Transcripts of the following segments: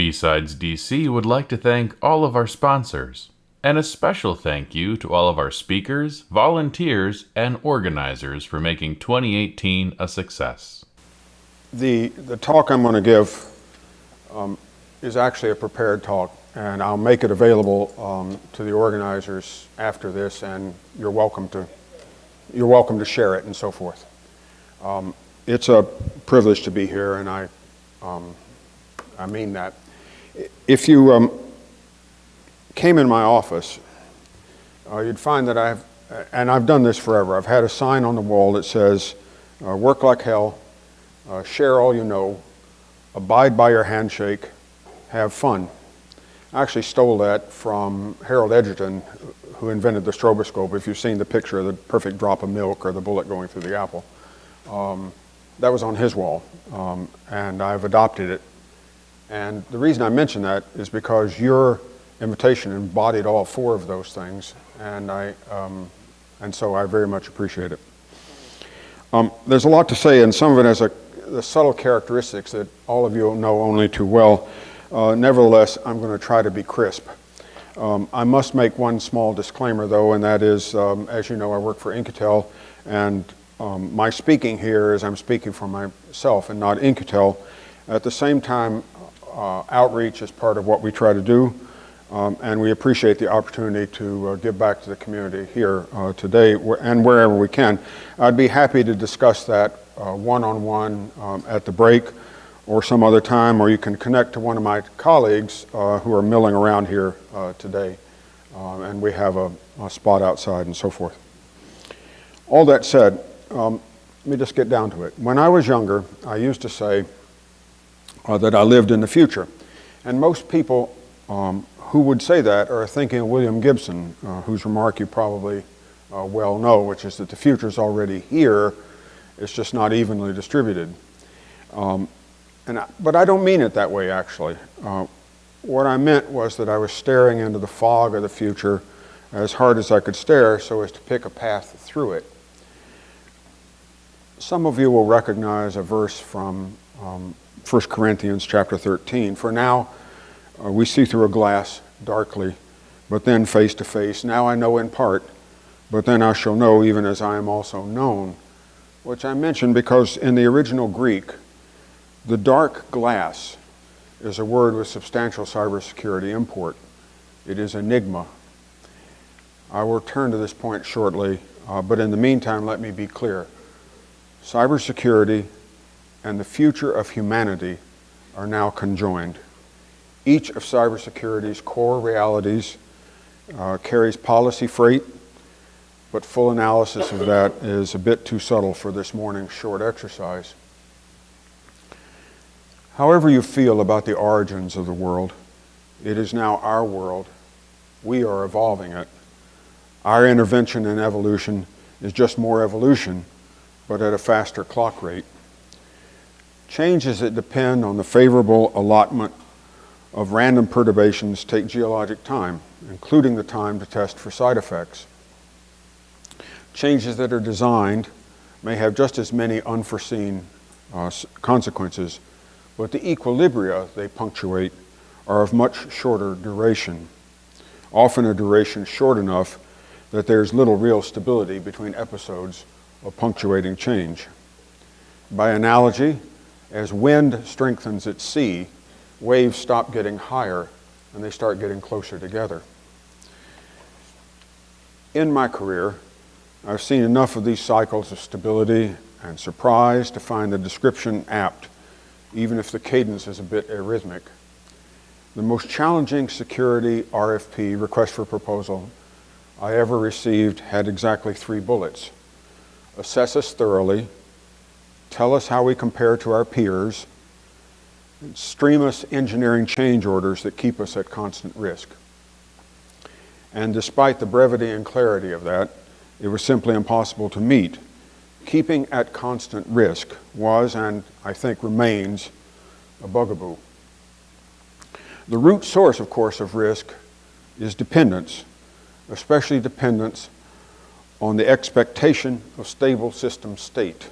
BSides DC would like to thank all of our sponsors, and a special thank you to all of our speakers, volunteers, and organizers for making 2018 a success. The talk I'm going to give is actually a prepared talk, and I'll make it available to the organizers after this, and you're welcome to share it and so forth. It's a privilege to be here, and I mean that. If you came in my office, you'd find that I've done this forever. I've had a sign on the wall that says, work like hell, share all you know, abide by your handshake, have fun. I actually stole that from Harold Edgerton, who invented the stroboscope. If you've seen the picture of the perfect drop of milk or the bullet going through the apple, that was on his wall, and I've adopted it. And the reason I mention that is because your invitation embodied all four of those things, and so I very much appreciate it. There's a lot to say, and some of it has the subtle characteristics that all of you know only too well. Nevertheless, I'm going to try to be crisp. I must make one small disclaimer, though, and that is, as you know, I work for Incutel, and my speaking here is I'm speaking for myself and not Incutel. At the same time, outreach is part of what we try to do, and we appreciate the opportunity to give back to the community here today and wherever we can. I'd be happy to discuss that one-on-one at the break or some other time, or you can connect to one of my colleagues who are milling around here today, and we have a spot outside and so forth. All that said, let me just get down to it. When I was younger, I used to say that I lived in the future. And most people who would say that are thinking of William Gibson, whose remark you probably well know, which is that the future is already here, it's just not evenly distributed. But I don't mean it that way, actually. What I meant was that I was staring into the fog of the future as hard as I could stare so as to pick a path through it. Some of you will recognize a verse from 1 Corinthians chapter 13. For now we see through a glass darkly, but then face to face. Now I know in part, but then I shall know even as I am also known. Which I mention because in the original Greek, the dark glass is a word with substantial cybersecurity import. It is enigma. I will turn to this point shortly, but in the meantime, let me be clear. Cybersecurity and the future of humanity are now conjoined. Each of cybersecurity's core realities carries policy freight, but full analysis of that is a bit too subtle for this morning's short exercise. However you feel about the origins of the world, it is now our world. We are evolving it. Our intervention in evolution is just more evolution, but at a faster clock rate. Changes that depend on the favorable allotment of random perturbations take geologic time, including the time to test for side effects. Changes that are designed may have just as many unforeseen consequences, but the equilibria they punctuate are of much shorter duration, often a duration short enough that there's little real stability between episodes of punctuating change. By analogy, as wind strengthens at sea, waves stop getting higher and they start getting closer together. In my career, I've seen enough of these cycles of stability and surprise to find the description apt, even if the cadence is a bit arrhythmic. The most challenging security RFP, request for proposal, I ever received had exactly 3 bullets. Assess us thoroughly, tell us how we compare to our peers, and stream us engineering change orders that keep us at constant risk. And despite the brevity and clarity of that, it was simply impossible to meet. Keeping at constant risk was, and I think remains, a bugaboo. The root source, of course, of risk is dependence, especially dependence on the expectation of stable system state.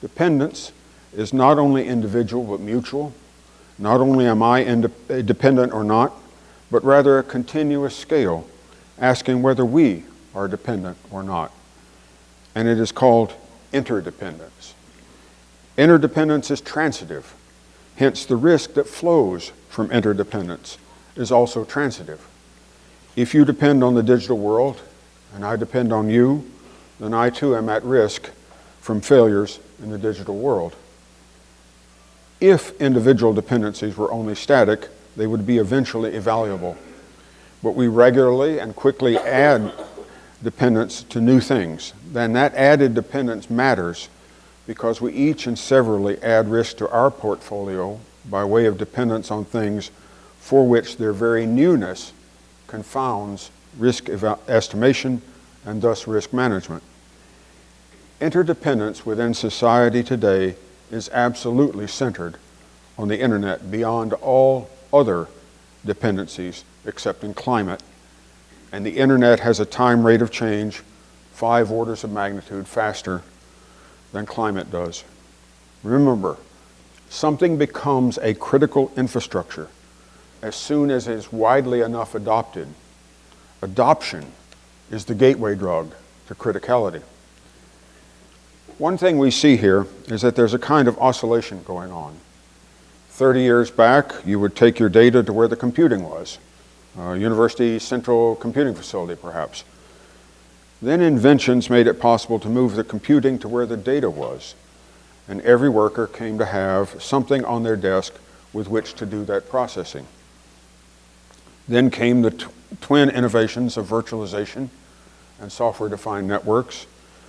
Dependence is not only individual but mutual, Not only am I dependent or not, but rather a continuous scale, asking whether we are dependent or not. And it is called interdependence. Interdependence is transitive, hence the risk that flows from interdependence is also transitive. If you depend on the digital world, and I depend on you, then I too am at risk from failures in the digital world. If individual dependencies were only static, they would be eventually evaluable. But we regularly and quickly add dependence to new things. Then that added dependence matters because we each and severally add risk to our portfolio by way of dependence on things for which their very newness confounds risk estimation and thus risk management. Interdependence within society today is absolutely centered on the internet beyond all other dependencies except in climate. And the internet has a time rate of change 5 orders of magnitude faster than climate does. Remember, something becomes a critical infrastructure as soon as it is widely enough adopted. Adoption is the gateway drug to criticality. One thing we see here is that there's a kind of oscillation going on. 30 years back, you would take your data to where the computing was, University Central Computing Facility perhaps. Then inventions made it possible to move the computing to where the data was, and every worker came to have something on their desk with which to do that processing. Then came the twin innovations of virtualization and software-defined networks,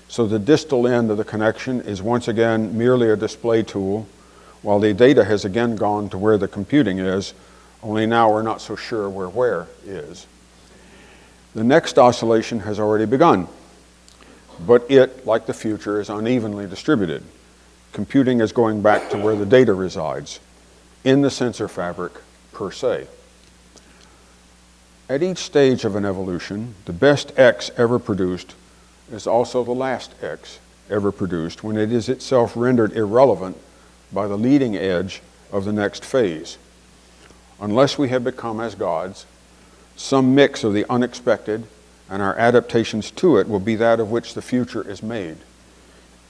so the distal end of the connection is once again merely a display tool, while the data has again gone to where the computing is, only now we're not so sure where is. The next oscillation has already begun, but it, like the future, is unevenly distributed. Computing is going back to where the data resides, in the sensor fabric per se. At each stage of an evolution, the best X ever produced is also the last X ever produced when it is itself rendered irrelevant by the leading edge of the next phase. Unless we have become as gods, some mix of the unexpected and our adaptations to it will be that of which the future is made.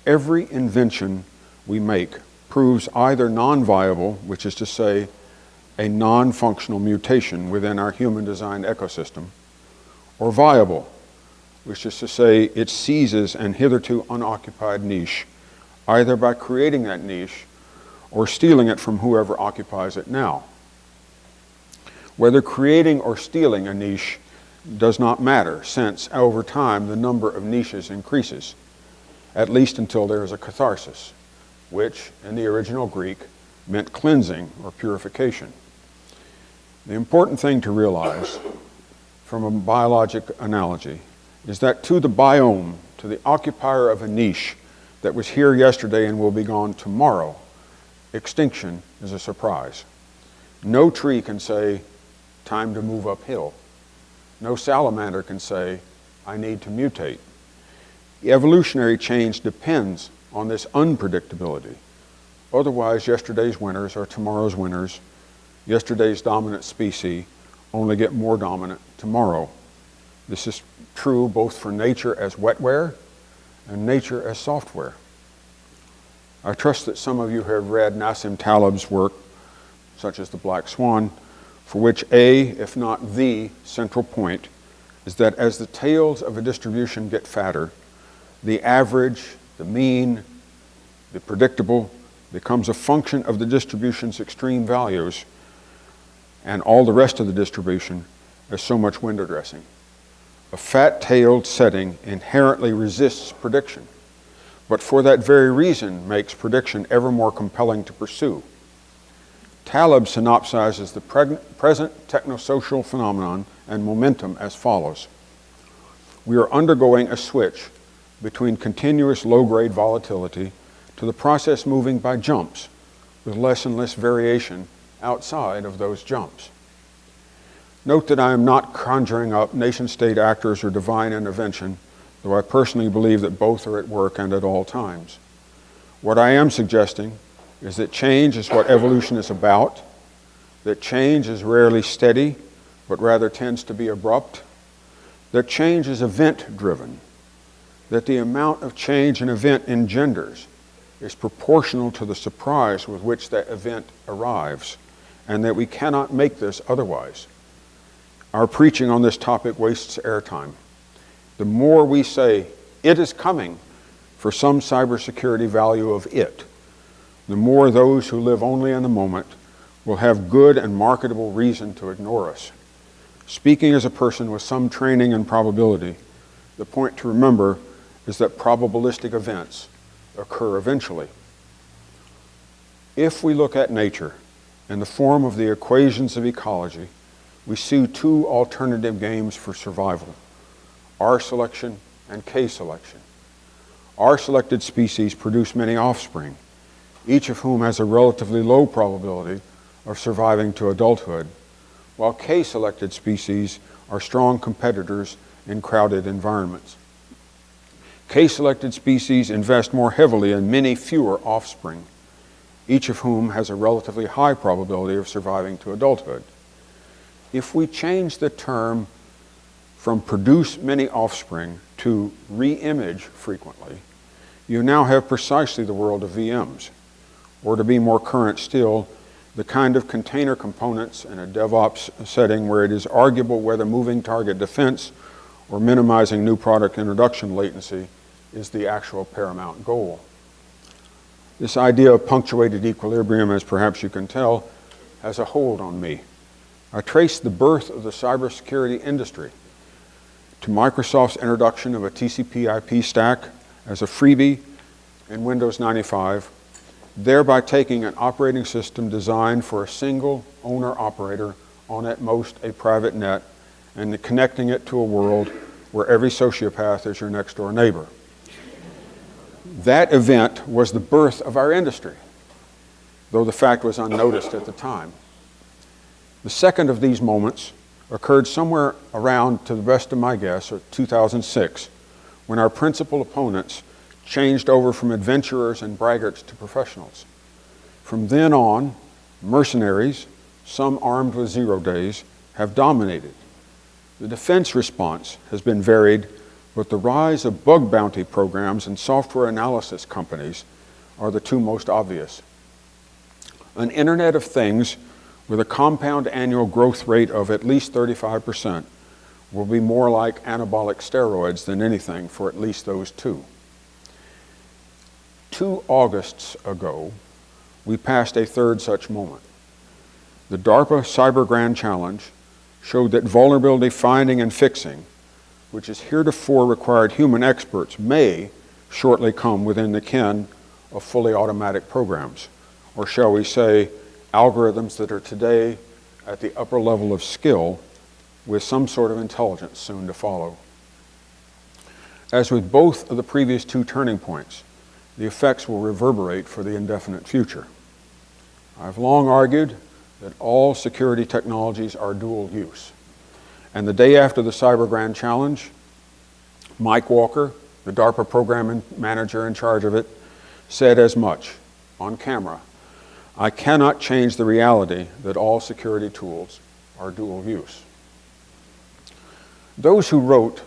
Every invention we make proves either non-viable, which is to say, a non-functional mutation within our human design ecosystem, or viable, which is to say it seizes an hitherto unoccupied niche, either by creating that niche or stealing it from whoever occupies it now. Whether creating or stealing a niche does not matter, since over time the number of niches increases, at least until there is a catharsis, which in the original Greek meant cleansing or purification. The important thing to realize from a biologic analogy is that to the biome, to the occupier of a niche that was here yesterday and will be gone tomorrow, extinction is a surprise. No tree can say, time to move uphill. No salamander can say, I need to mutate. The evolutionary change depends on this unpredictability. Otherwise, yesterday's winners are tomorrow's winners. Yesterday's dominant species only get more dominant tomorrow. This is true both for nature as wetware and nature as software. I trust that some of you have read Nassim Taleb's work, such as The Black Swan, for which if not the, central point is that as the tails of a distribution get fatter, the average, the mean, the predictable becomes a function of the distribution's extreme values, and all the rest of the distribution is so much window dressing. A fat-tailed setting inherently resists prediction, but for that very reason makes prediction ever more compelling to pursue. Taleb synopsizes the present technosocial phenomenon and momentum as follows. We are undergoing a switch between continuous low-grade volatility to the process moving by jumps, with less and less variation outside of those jumps. Note that I am not conjuring up nation-state actors or divine intervention, though I personally believe that both are at work and at all times. What I am suggesting is that change is what evolution is about, that change is rarely steady, but rather tends to be abrupt, that change is event-driven, that the amount of change an event engenders is proportional to the surprise with which that event arrives, and that we cannot make this otherwise. Our preaching on this topic wastes airtime. The more we say, it is coming, for some cybersecurity value of it, the more those who live only in the moment will have good and marketable reason to ignore us. Speaking as a person with some training in probability, the point to remember is that probabilistic events occur eventually. If we look at nature in the form of the equations of ecology, we see two alternative games for survival: R selection and K selection. R selected species produce many offspring, each of whom has a relatively low probability of surviving to adulthood, while K selected species are strong competitors in crowded environments. K selected species invest more heavily in many fewer offspring, each of whom has a relatively high probability of surviving to adulthood. If we change the term from produce many offspring to re-image frequently, you now have precisely the world of VMs, or to be more current still, the kind of container components in a DevOps setting where it is arguable whether moving target defense or minimizing new product introduction latency is the actual paramount goal. This idea of punctuated equilibrium, as perhaps you can tell, has a hold on me. I trace the birth of the cybersecurity industry to Microsoft's introduction of a TCP/IP stack as a freebie in Windows 95, thereby taking an operating system designed for a single owner-operator on at most a private net and connecting it to a world where every sociopath is your next-door neighbor. That event was the birth of our industry, though the fact was unnoticed at the time. The second of these moments occurred somewhere around, to the best of my guess, 2006, when our principal opponents changed over from adventurers and braggarts to professionals. From then on, mercenaries, some armed with 0 days, have dominated. The defense response has been varied, but the rise of bug bounty programs and software analysis companies are the two most obvious. An Internet of Things with a compound annual growth rate of at least 35% will be more like anabolic steroids than anything for at least those two. 2 Augusts ago, we passed a third such moment. The DARPA Cyber Grand Challenge showed that vulnerability finding and fixing, which has heretofore required human experts, may shortly come within the ken of fully automatic programs, or shall we say, algorithms that are today at the upper level of skill with some sort of intelligence soon to follow. As with both of the previous two turning points, the effects will reverberate for the indefinite future. I've long argued that all security technologies are dual use. And the day after the Cyber Grand Challenge, Mike Walker, the DARPA program manager in charge of it, said as much on camera. I cannot change the reality that all security tools are dual use. Those who wrote,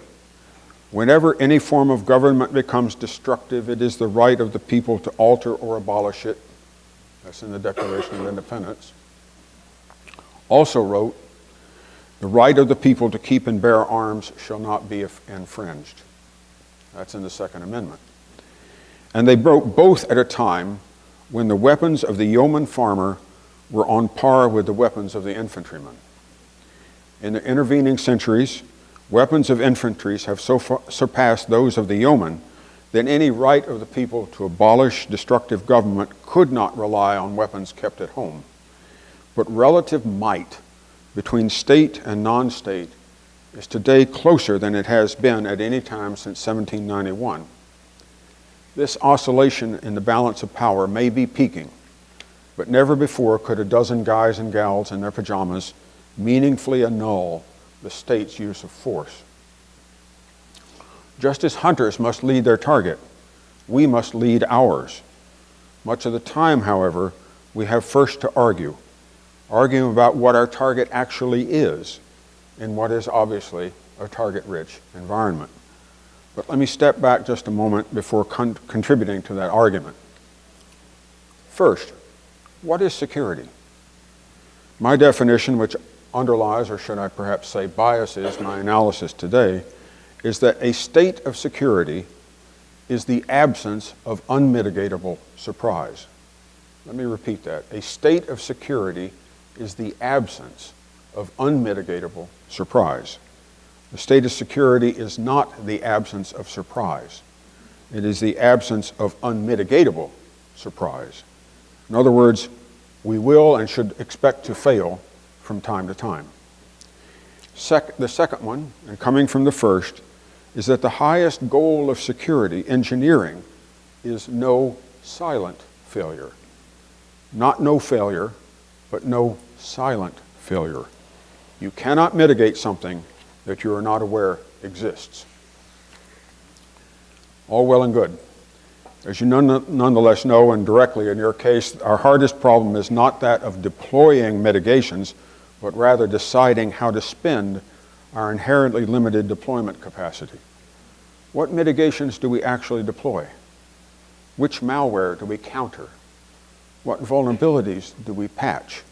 whenever any form of government becomes destructive, it is the right of the people to alter or abolish it, that's in the Declaration of Independence, also wrote, the right of the people to keep and bear arms shall not be infringed. That's in the Second Amendment. And they broke both at a time when the weapons of the yeoman farmer were on par with the weapons of the infantryman. In the intervening centuries, weapons of infantry have so far surpassed those of the yeoman that any right of the people to abolish destructive government could not rely on weapons kept at home. But relative might between state and non-state is today closer than it has been at any time since 1791. This oscillation in the balance of power may be peaking, but never before could a dozen guys and gals in their pajamas meaningfully annul the state's use of force. Just as hunters must lead their target, we must lead ours. Much of the time, however, we have first to argue, arguing about what our target actually is in what is obviously a target-rich environment. But let me step back just a moment before contributing to that argument. First, what is security? My definition, which underlies, or should I perhaps say biases, my analysis today, is that a state of security is the absence of unmitigatable surprise. Let me repeat that. A state of security is the absence of unmitigatable surprise. The state of security is not the absence of surprise. It is the absence of unmitigatable surprise. In other words, we will and should expect to fail from time to time. The second one, and coming from the first, is that the highest goal of security engineering is no silent failure. Not no failure, but no silent failure. You cannot mitigate something that you are not aware exists. All well and good. As you nonetheless know, and directly in your case, our hardest problem is not that of deploying mitigations, but rather deciding how to spend our inherently limited deployment capacity. What mitigations do we actually deploy? Which malware do we counter? What vulnerabilities do we patch?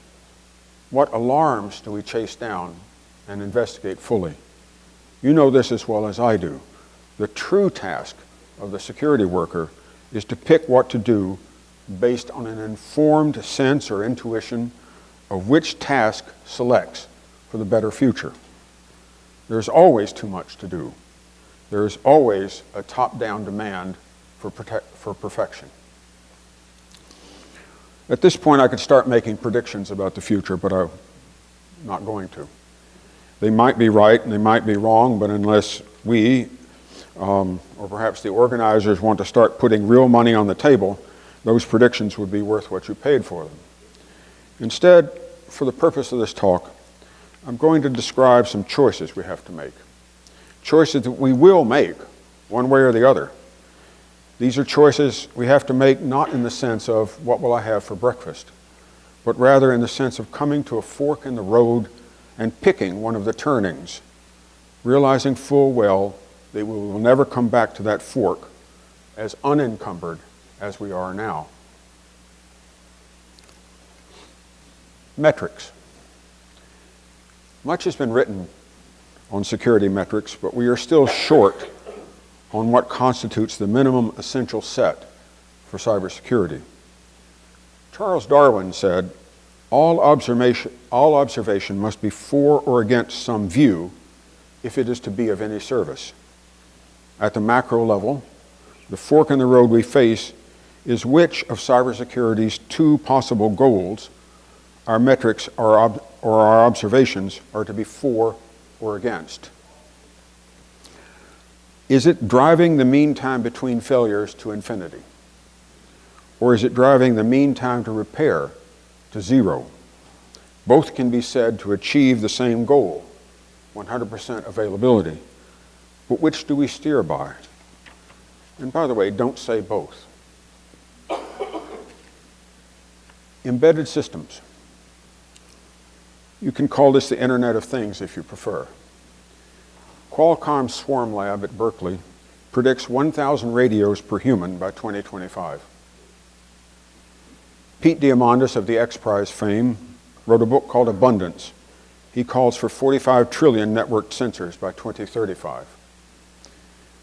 What alarms do we chase down and investigate fully? You know this as well as I do. The true task of the security worker is to pick what to do based on an informed sense or intuition of which task selects for the better future. There's always too much to do. There's always a top-down demand for perfection. At this point, I could start making predictions about the future, but I'm not going to. They might be right and they might be wrong, but unless we, or perhaps the organizers, want to start putting real money on the table, those predictions would be worth what you paid for them. Instead, for the purpose of this talk, I'm going to describe some choices we have to make. Choices that we will make, one way or the other. These are choices we have to make not in the sense of what will I have for breakfast, but rather in the sense of coming to a fork in the road and picking one of the turnings, realizing full well that we will never come back to that fork as unencumbered as we are now. Metrics. Much has been written on security metrics, but we are still short on what constitutes the minimum essential set for cybersecurity. Charles Darwin said, all observation must be for or against some view if it is to be of any service. At the macro level, the fork in the road we face is which of cybersecurity's two possible goals our metrics or our observations are to be for or against. Is it driving the mean time between failures to infinity? Or is it driving the mean time to repair to zero? Both can be said to achieve the same goal, 100% availability. But which do we steer by? And by the way, don't say both. Embedded systems. You can call this the Internet of Things if you prefer. Qualcomm's Swarm Lab at Berkeley predicts 1,000 radios per human by 2025. Pete Diamandis of the X Prize fame wrote a book called Abundance. He calls for 45 trillion networked sensors by 2035.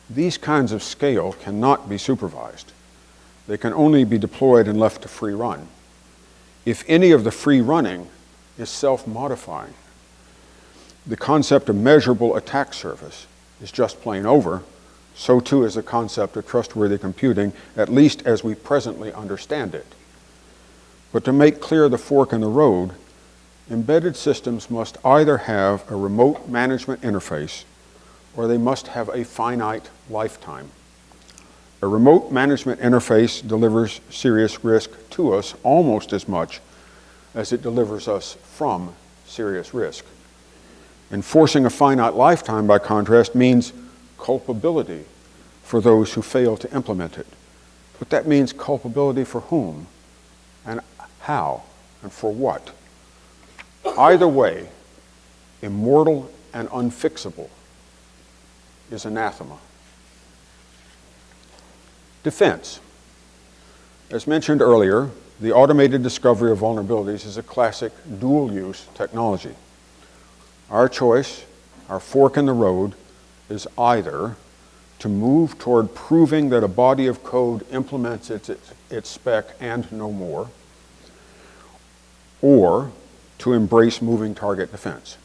These kinds of scale cannot be supervised. They can only be deployed and left to free run. If any of the free running is self-modifying, the concept of measurable attack surface is just plain over. So too is the concept of trustworthy computing, at least as we presently understand it. But to make clear the fork in the road, embedded systems must either have a remote management interface or they must have a finite lifetime. A remote management interface delivers serious risk to us almost as much as it delivers us from serious risk. Enforcing a finite lifetime, by contrast, means culpability for those who fail to implement it. But that means culpability for whom, and how, and for what. Either way, immortal and unfixable is anathema. Defense. As mentioned earlier, the automated discovery of vulnerabilities is a classic dual-use technology. Our choice, our fork in the road, is either to move toward proving that a body of code implements its spec and no more, or to embrace moving target defense.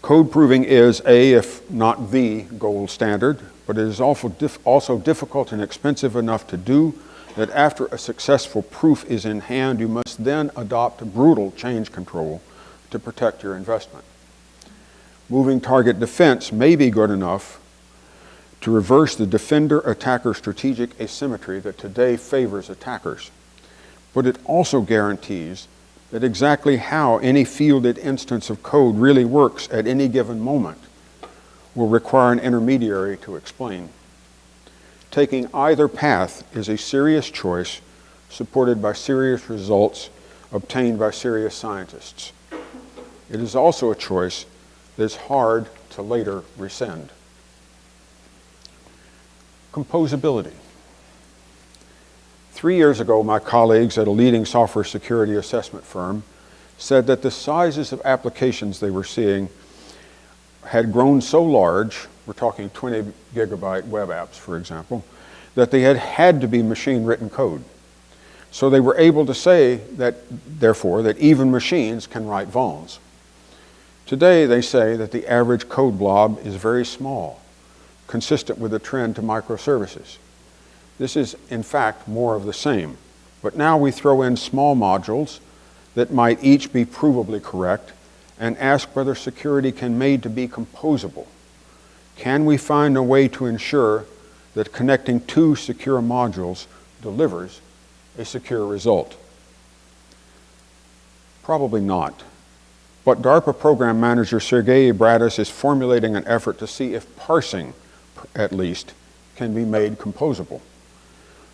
Code proving is if not the gold standard, but it is also difficult and expensive enough to do that after a successful proof is in hand, you must then adopt brutal change control to protect your investment. Moving target defense may be good enough to reverse the defender-attacker strategic asymmetry that today favors attackers, but it also guarantees that exactly how any fielded instance of code really works at any given moment will require an intermediary to explain. Taking either path is a serious choice supported by serious results obtained by serious scientists. It is also a choice that is hard to later rescind. Composability. 3 years ago, my colleagues at a leading software security assessment firm said that the sizes of applications they were seeing had grown so large, we're talking 20 gigabyte web apps, for example, that they had to be machine-written code. So they were able to say that, therefore, that even machines can write vulns. Today, they say that the average code blob is very small, consistent with the trend to microservices. This is, in fact, more of the same. But now we throw in small modules that might each be provably correct and ask whether security can be made to be composable. Can we find a way to ensure that connecting two secure modules delivers a secure result? Probably not. But DARPA program manager Sergei Bratis is formulating an effort to see if parsing, at least, can be made composable.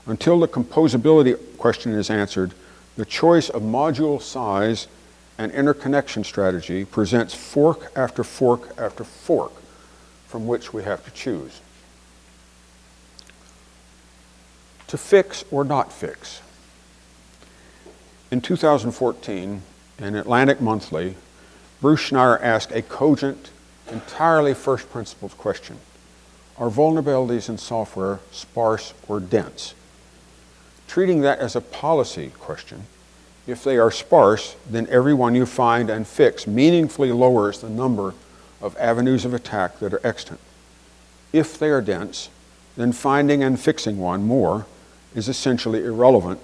Until the composability question is answered, the choice of module size and interconnection strategy presents fork after fork after fork from which we have to choose. To fix or not fix. In 2014, in Atlantic Monthly, Bruce Schneier asked a cogent, entirely first principles question. Are vulnerabilities in software sparse or dense? Treating that as a policy question, if they are sparse, then every one you find and fix meaningfully lowers the number of avenues of attack that are extant. If they are dense, then finding and fixing one more is essentially irrelevant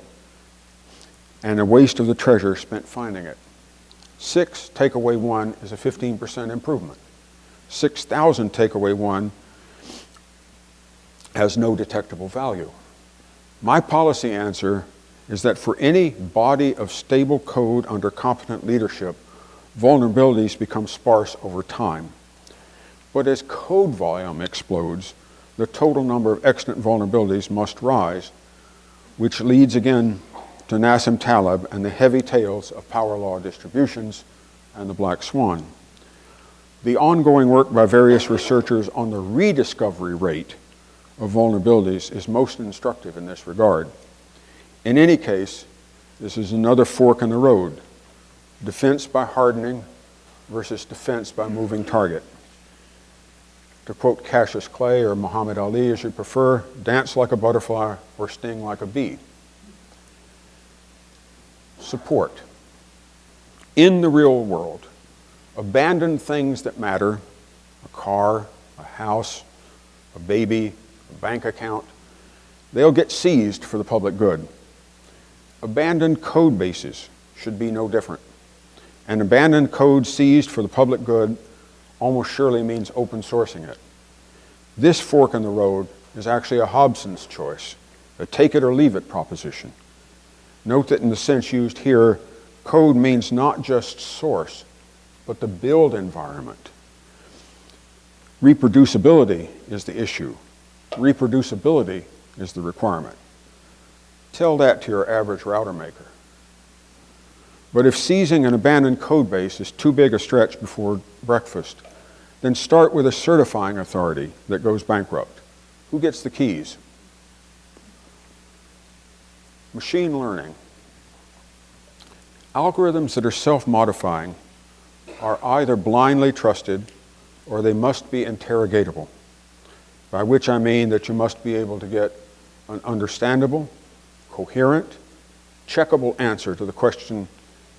and a waste of the treasure spent finding it. 6 take away 1 is a 15% improvement. 6,000 take away 1 has no detectable value. My policy answer is that for any body of stable code under competent leadership, vulnerabilities become sparse over time. But as code volume explodes, the total number of extant vulnerabilities must rise, which leads again to Nassim Taleb and the heavy tales of power law distributions and the black swan. The ongoing work by various researchers on the rediscovery rate of vulnerabilities is most instructive in this regard. In any case, this is another fork in the road. Defense by hardening versus defense by moving target. To quote Cassius Clay or Muhammad Ali, as you prefer, dance like a butterfly or sting like a bee. Support. In the real world, abandon things that matter, a car, a house, a baby, a bank account. They'll get seized for the public good. Abandoned code bases should be no different. And abandoned code seized for the public good almost surely means open sourcing it. This fork in the road is actually a Hobson's choice, a take it or leave it proposition. Note that in the sense used here, code means not just source, but the build environment. Reproducibility is the issue. Reproducibility is the requirement. Tell that to your average router maker. But if seizing an abandoned code base is too big a stretch before breakfast, then start with a certifying authority that goes bankrupt. Who gets the keys? Machine learning. Algorithms that are self-modifying are either blindly trusted or they must be interrogatable, by which I mean that you must be able to get an understandable, coherent, checkable answer to the question,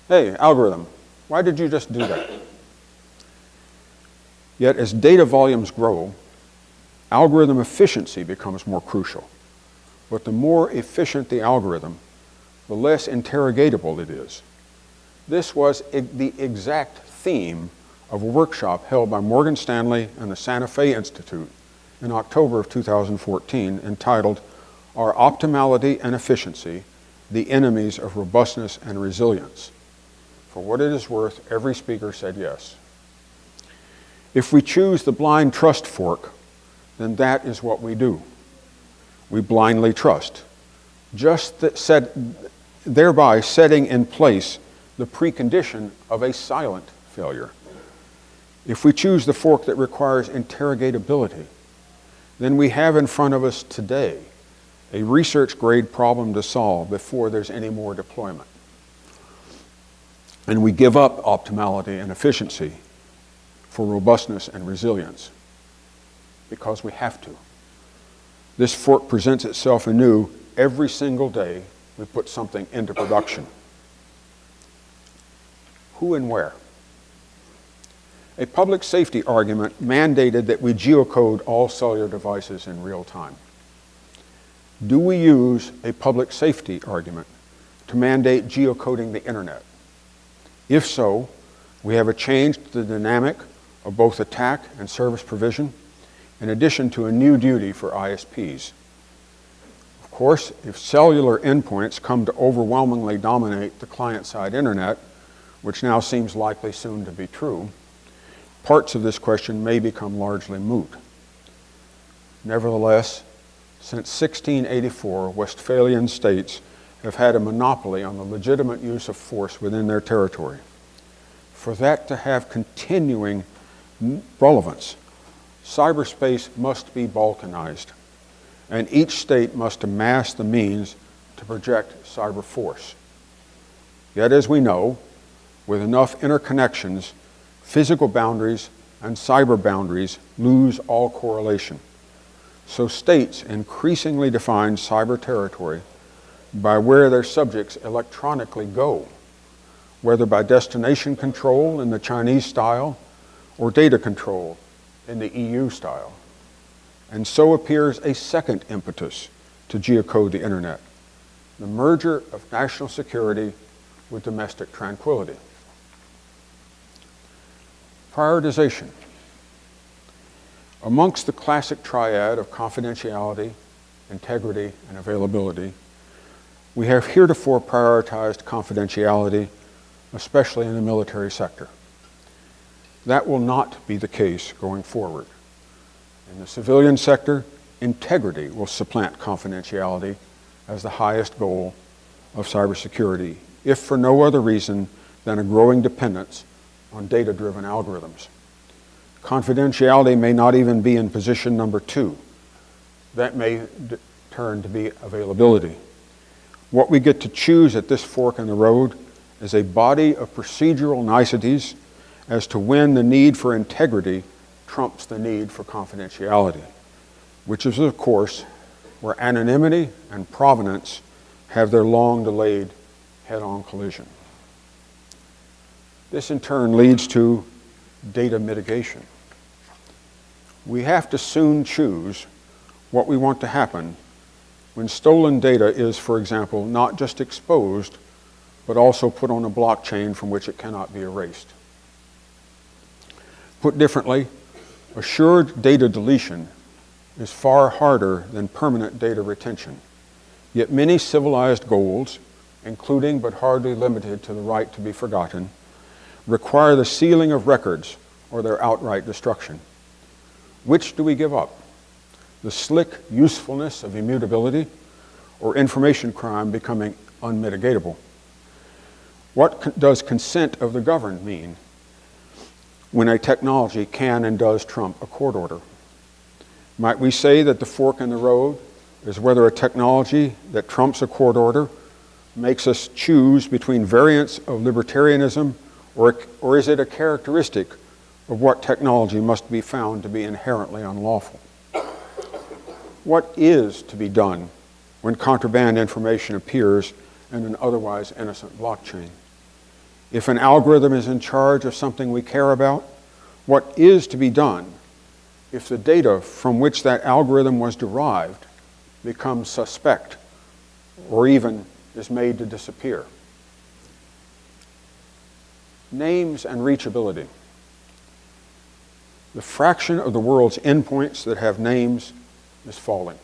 hey, algorithm, why did you just do that? Yet as data volumes grow, algorithm efficiency becomes more crucial. But the more efficient the algorithm, the less interrogatable it is. This was the exact theme of a workshop held by Morgan Stanley and the Santa Fe Institute in October of 2014 entitled, Are Optimality and Efficiency the Enemies of Robustness and Resilience? For what it is worth, every speaker said yes. If we choose the blind trust fork, then that is what we do. We blindly trust, thereby setting in place the precondition of a silent failure. If we choose the fork that requires interrogatability, then we have in front of us today a research-grade problem to solve before there's any more deployment. And we give up optimality and efficiency for robustness and resilience because we have to. This fork presents itself anew every single day we put something into production. Who and where? A public safety argument mandated that we geocode all cellular devices in real time. Do we use a public safety argument to mandate geocoding the internet? If so, we have a change to the dynamic of both attack and service provision, in addition to a new duty for ISPs. Of course, if cellular endpoints come to overwhelmingly dominate the client-side internet, which now seems likely soon to be true, parts of this question may become largely moot. Nevertheless, since 1684, Westphalian states have had a monopoly on the legitimate use of force within their territory. For that to have continuing relevance, cyberspace must be balkanized, and each state must amass the means to project cyber force. Yet, as we know, with enough interconnections, physical boundaries and cyber boundaries lose all correlation. So states increasingly define cyber territory by where their subjects electronically go, whether by destination control in the Chinese style or data control in the EU style. And so appears a second impetus to geocode the internet, the merger of national security with domestic tranquility. Prioritization. Amongst the classic triad of confidentiality, integrity, and availability, we have heretofore prioritized confidentiality, especially in the military sector. That will not be the case going forward. In the civilian sector, integrity will supplant confidentiality as the highest goal of cybersecurity, if for no other reason than a growing dependence on data-driven algorithms. Confidentiality may not even be in position number 2. That may turn to be availability. What we get to choose at this fork in the road is a body of procedural niceties as to when the need for integrity trumps the need for confidentiality, which is, of course, where anonymity and provenance have their long-delayed head-on collision. This, in turn, leads to data mitigation. We have to soon choose what we want to happen when stolen data is, for example, not just exposed, but also put on a blockchain from which it cannot be erased. Put differently, assured data deletion is far harder than permanent data retention. Yet many civilized goals, including but hardly limited to the right to be forgotten, require the sealing of records or their outright destruction. Which do we give up? The slick usefulness of immutability or information crime becoming unmitigatable? What does consent of the governed mean when a technology can and does trump a court order? Might we say that the fork in the road is whether a technology that trumps a court order makes us choose between variants of libertarianism, or is it a characteristic of what technology must be found to be inherently unlawful? What is to be done when contraband information appears in an otherwise innocent blockchain? If an algorithm is in charge of something we care about, what is to be done if the data from which that algorithm was derived becomes suspect or even is made to disappear? Names and reachability. The fraction of the world's endpoints that have names is falling.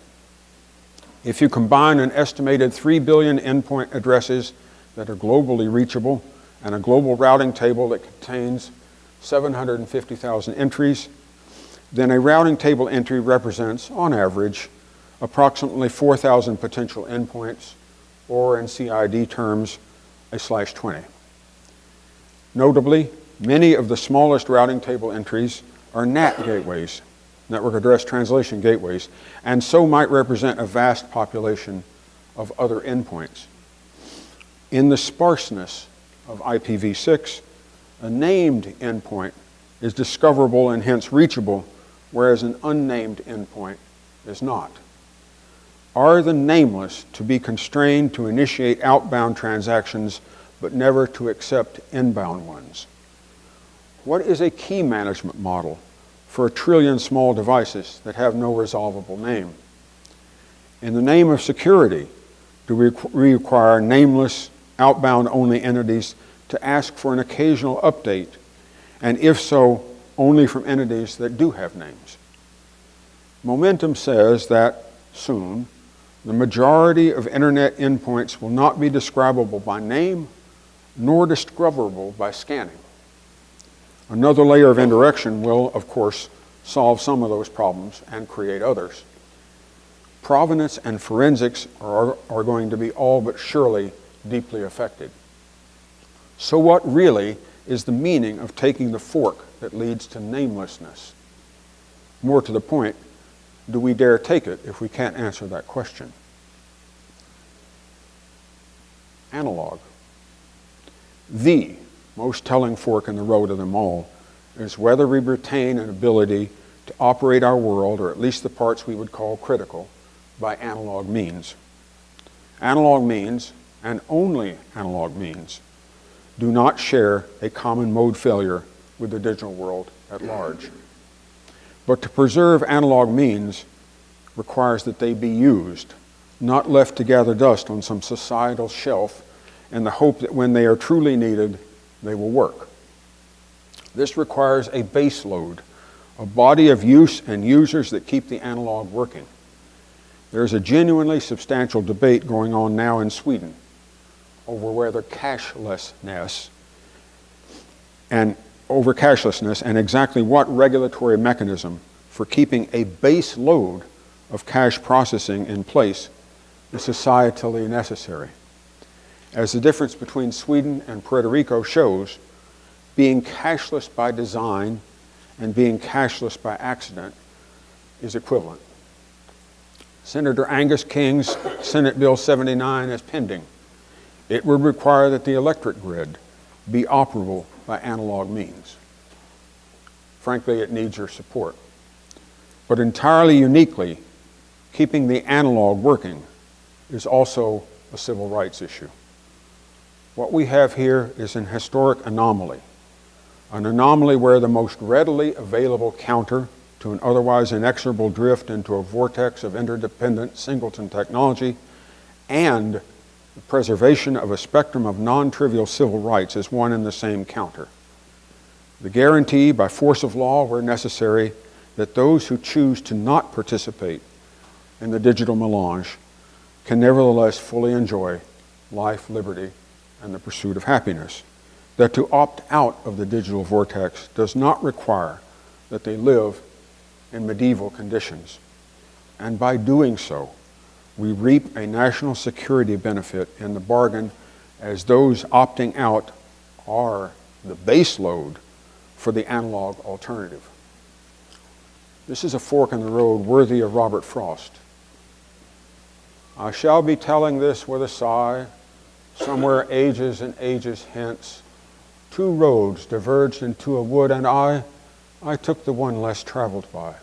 If you combine an estimated 3 billion endpoint addresses that are globally reachable and a global routing table that contains 750,000 entries, then a routing table entry represents, on average, approximately 4,000 potential endpoints, or in CID terms, a /20. Notably, many of the smallest routing table entries are NAT gateways, network address translation gateways, and so might represent a vast population of other endpoints. In the sparseness of IPv6, a named endpoint is discoverable and hence reachable, whereas an unnamed endpoint is not. Are the nameless to be constrained to initiate outbound transactions but never to accept inbound ones? What is a key management model for 1 trillion small devices that have no resolvable name? In the name of security, do we require nameless, outbound-only entities to ask for an occasional update, and if so, only from entities that do have names? Momentum says that soon, the majority of internet endpoints will not be describable by name, nor discoverable by scanning. Another layer of indirection will, of course, solve some of those problems and create others. Provenance and forensics are going to be all but surely deeply affected. So what really is the meaning of taking the fork that leads to namelessness? More to the point, do we dare take it if we can't answer that question? Analog. The most telling fork in the road of them all is whether we retain an ability to operate our world, or at least the parts we would call critical, by analog means. Analog means, and only analog means, do not share a common mode failure with the digital world at large. But to preserve analog means requires that they be used, not left to gather dust on some societal shelf in the hope that when they are truly needed, they will work. This requires a base load, a body of use and users that keep the analog working. There's a genuinely substantial debate going on now in Sweden over whether cashlessness and exactly what regulatory mechanism for keeping a base load of cash processing in place is societally necessary. As the difference between Sweden and Puerto Rico shows, being cashless by design and being cashless by accident is equivalent. Senator Angus King's Senate Bill 79 is pending. It would require that the electric grid be operable by analog means. Frankly, it needs your support. But entirely uniquely, keeping the analog working is also a civil rights issue. What we have here is an historic anomaly, an anomaly where the most readily available counter to an otherwise inexorable drift into a vortex of interdependent singleton technology and the preservation of a spectrum of non-trivial civil rights is one and the same counter. The guarantee by force of law where necessary that those who choose to not participate in the digital melange can nevertheless fully enjoy life, liberty, and the pursuit of happiness. That to opt out of the digital vortex does not require that they live in medieval conditions. And by doing so, we reap a national security benefit in the bargain as those opting out are the base load for the analog alternative. This is a fork in the road worthy of Robert Frost. I shall be telling this with a sigh, somewhere ages and ages hence, two roads diverged into a wood, and I took the one less traveled by.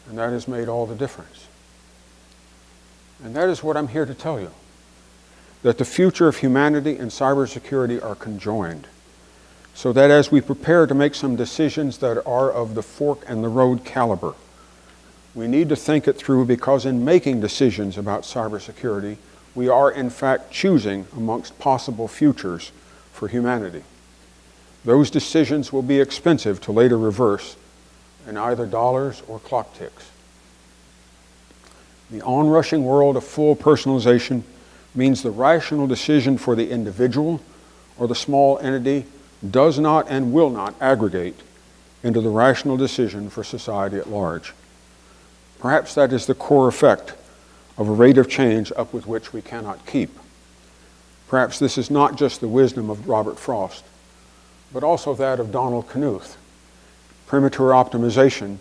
And that has made all the difference. And that is what I'm here to tell you, that the future of humanity and cybersecurity are conjoined, so that as we prepare to make some decisions that are of the fork and the road caliber, we need to think it through, because in making decisions about cybersecurity, we are in fact choosing amongst possible futures for humanity. Those decisions will be expensive to later reverse in either dollars or clock ticks. The onrushing world of full personalization means the rational decision for the individual or the small entity does not and will not aggregate into the rational decision for society at large. Perhaps that is the core effect of a rate of change up with which we cannot keep. Perhaps this is not just the wisdom of Robert Frost, but also that of Donald Knuth. Premature optimization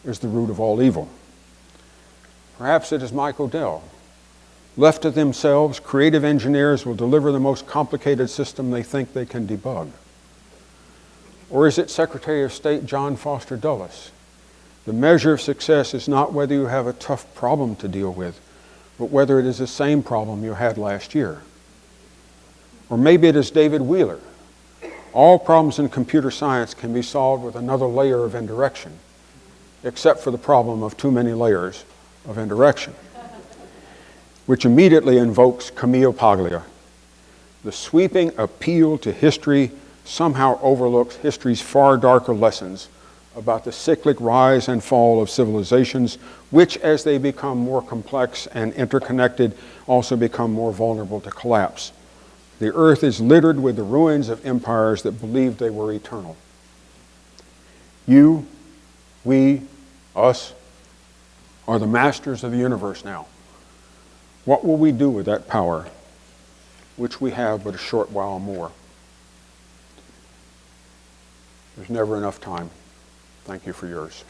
is the root of all evil. Perhaps it is Mike Odell. Left to themselves, creative engineers will deliver the most complicated system they think they can debug. Or is it Secretary of State John Foster Dulles? The measure of success is not whether you have a tough problem to deal with, but whether it is the same problem you had last year. Or maybe it is David Wheeler. All problems in computer science can be solved with another layer of indirection, except for the problem of too many layers of indirection, which immediately invokes Camille Paglia. The sweeping appeal to history somehow overlooks history's far darker lessons about the cyclic rise and fall of civilizations, which, as they become more complex and interconnected, also become more vulnerable to collapse. The earth is littered with the ruins of empires that believed they were eternal. You, we, us, are the masters of the universe now. What will we do with that power, which we have but a short while more? There's never enough time. Thank you for yours.